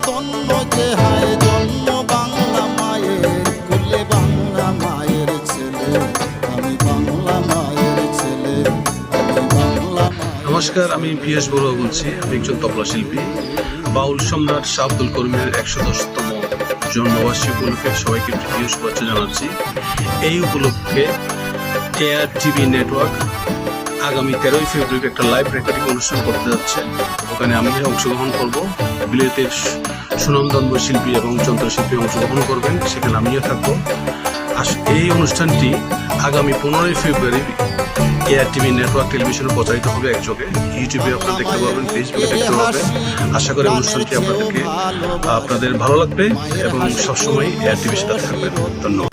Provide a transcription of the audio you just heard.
ধন্য যে হায় জন্ম বাংলা মায়ের কুলে, বাংলা মায়ের ছেলে আমি, বাংলা মায়ের ছেলে আমি, বাংলা। নমস্কার, আমি পিএস বড়ুয়া বলছি। আমি একজন তবলা শিল্পী। বাউল সম্রাট শাহ আব্দুল করিমের ১১০তম জন্মবার্ষিকী উপলক্ষে সবাইকে প্রিয় শুভেচ্ছা জানাচ্ছি। এই উপলক্ষে এআর টিভি নেটওয়ার্ক আগামী 13ই ফেব্রুয়ারি একটা লাইভ রেকর্ডিং অনুষ্ঠান করতে যাচ্ছে। ওখানে আমি অংশগ্রহণ করব। বিলেতের সুনামধন্য শিল্পী এবং যন্ত্রশিল্পী অংশগ্রহণ করবেন, সেখানে আমিও থাকবো। এই অনুষ্ঠানটি আগামী 15ই ফেব্রুয়ারি এআর টিভি নেটওয়ার্ক টেলিভিশনে প্রচারিত হবে একযোগে। ইউটিউবে আপনারা দেখতে পারবেন, ফেসবুকে দেখতে পারবেন। আশা করি অনুষ্ঠানটি আপনাদের ভালো লাগবে এবং সবসময় এআর টিভির সাথে থাকবেন। ধন্যবাদ।